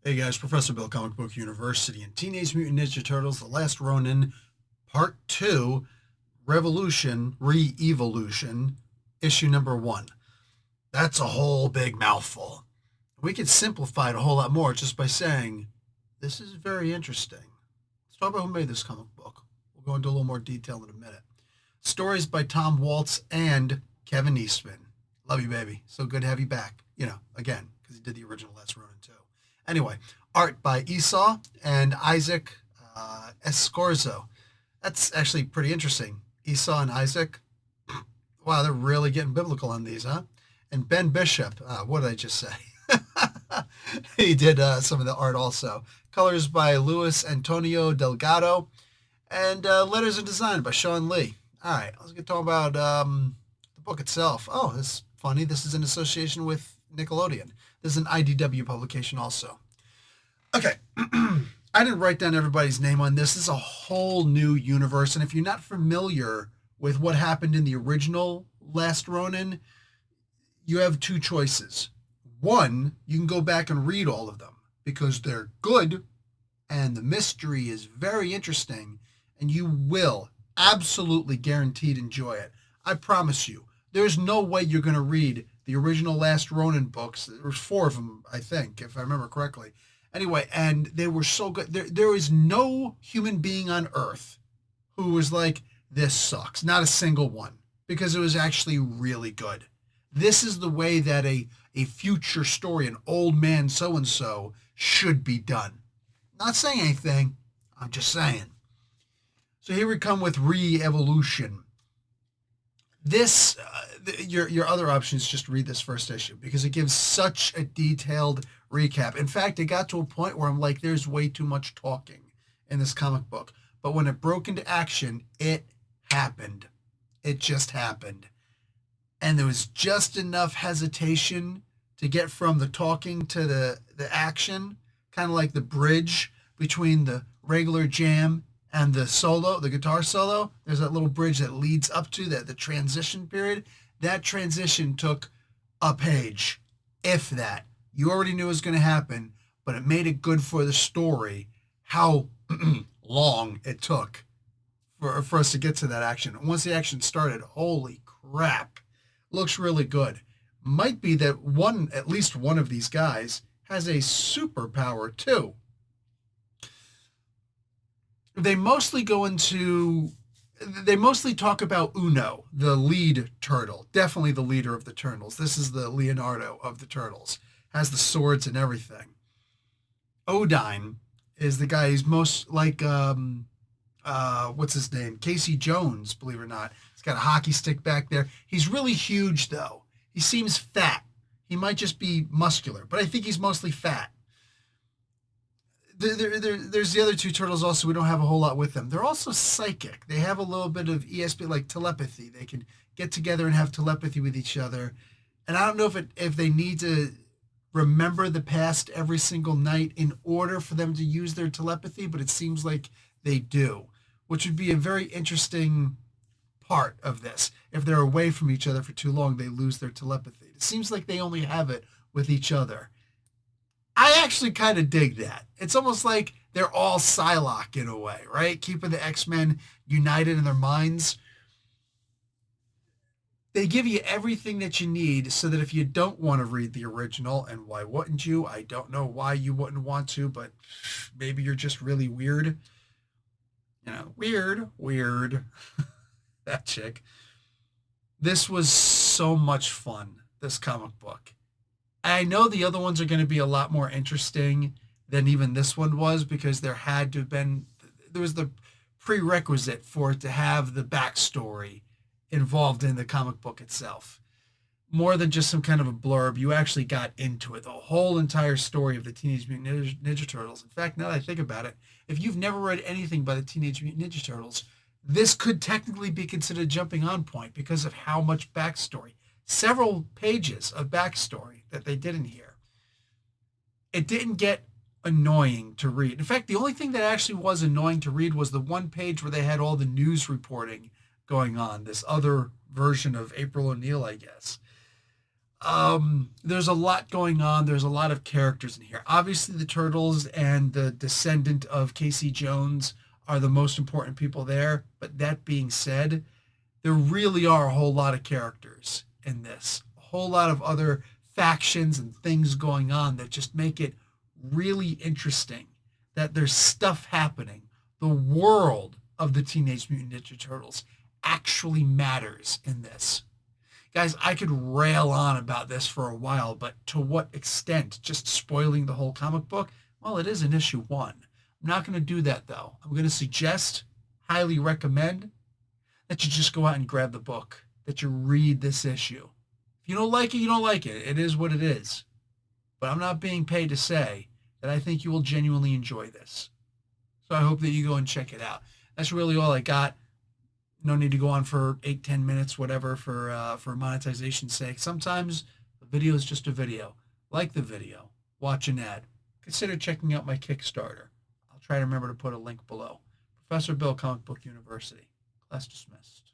Hey guys, Professor Bill, Comic Book University, and Teenage Mutant Ninja Turtles: The Last Ronin, Part 2, Revolution, Re-Evolution, issue number 1. That's a whole big mouthful. We could simplify it a whole lot more just by saying, this is very interesting. Let's talk about who made this comic book. We'll go into a little more detail in a minute. Stories by Tom Waltz and Kevin Eastman. Love you, baby. So good to have you back. Again, because he did the original Last Ronin too. Anyway, art by Esau and Isaac Escorzo. That's actually pretty interesting. Esau and Isaac. Wow, they're really getting biblical on these, huh? And Ben Bishop. What did I just say? He did some of the art also. Colors by Luis Antonio Delgado. And letters and design by Sean Lee. All right, let's get talking about the book itself. Oh, this is funny. This is in association with Nickelodeon. This is an IDW publication also. Okay, I didn't write down everybody's name on this. This is a whole new universe. And if you're not familiar with what happened in the original Last Ronin, you have two choices. One, you can go back and read all of them because they're good and the mystery is very interesting and you will absolutely guaranteed enjoy it. I promise you. There's no way you're going to read the original Last Ronin books. There was 4 of them, I think, if I remember correctly. Anyway, and they were so good. There is no human being on Earth who was like, this sucks. Not a single one, because it was actually really good. This is the way that a future story, an old man so-and-so, should be done. Not saying anything. I'm just saying. So here we come with Re-Evolution. This, your other option is just read this first issue because it gives such a detailed recap. In fact, it got to a point where I'm like, there's way too much talking in this comic book. But when it broke into action, it happened. It just happened. And there was just enough hesitation to get from the talking to the action, kind of like the bridge between the regular jam and the solo, the guitar solo. There's that little bridge that leads up to the transition period. That transition took a page, if that. You already knew it was going to happen, but it made it good for the story, how long it took for us to get to that action. And once the action started, holy crap, looks really good. Might be that at least one of these guys has a superpower too. They mostly talk about Uno, the lead turtle, definitely the leader of the turtles. This is the Leonardo of the turtles, has the swords and everything. Odine is the guy who's most like, what's his name? Casey Jones, believe it or not. He's got a hockey stick back there. He's really huge though. He seems fat. He might just be muscular, but I think he's mostly fat. There's the other 2 turtles also. We don't have a whole lot with them. They're also psychic. They have a little bit of ESP, like telepathy. They can get together and have telepathy with each other. And I don't know if they need to remember the past every single night in order for them to use their telepathy, but it seems like they do, which would be a very interesting part of this. If they're away from each other for too long, they lose their telepathy. It seems like they only have it with each other. I actually kind of dig that. It's almost like they're all Psylocke in a way, right? Keeping the X-Men united in their minds. They give you everything that you need so that if you don't want to read the original, and why wouldn't you? I don't know why you wouldn't want to, but maybe you're just really weird. Weird. That chick. This was so much fun, this comic book. I know the other ones are going to be a lot more interesting than even this one was because there was the prerequisite for it to have the backstory involved in the comic book itself. More than just some kind of a blurb, you actually got into it. The whole entire story of the Teenage Mutant Ninja Turtles. In fact, now that I think about it, if you've never read anything by the Teenage Mutant Ninja Turtles, this could technically be considered a jumping on point because of how much backstory. Several pages of backstory that they did in here. It didn't get annoying to read. In fact, the only thing that actually was annoying to read was the one page where they had all the news reporting going on, this other version of April O'Neil, I guess. There's a lot going on. There's a lot of characters in here. Obviously, the Turtles and the descendant of Casey Jones are the most important people there. But that being said, there really are a whole lot of characters in this, a whole lot of other factions and things going on that just make it really interesting, that there's stuff happening. The world of the Teenage Mutant Ninja Turtles actually matters in this. Guys, I could rail on about this for a while, but to what extent? Just spoiling the whole comic book? Well, it is in issue 1. I'm not going to do that, though. I'm going to suggest, highly recommend, that you just go out and grab the book, that you read this issue. If you don't like it, you don't like it. It is what it is. But I'm not being paid to say that I think you will genuinely enjoy this. So I hope that you go and check it out. That's really all I got. No need to go on for 8-10 minutes, whatever, for monetization's sake. Sometimes a video is just a video. Like the video. Watch an ad. Consider checking out my Kickstarter. I'll try to remember to put a link below. Professor Bill, Comic Book University. Class dismissed.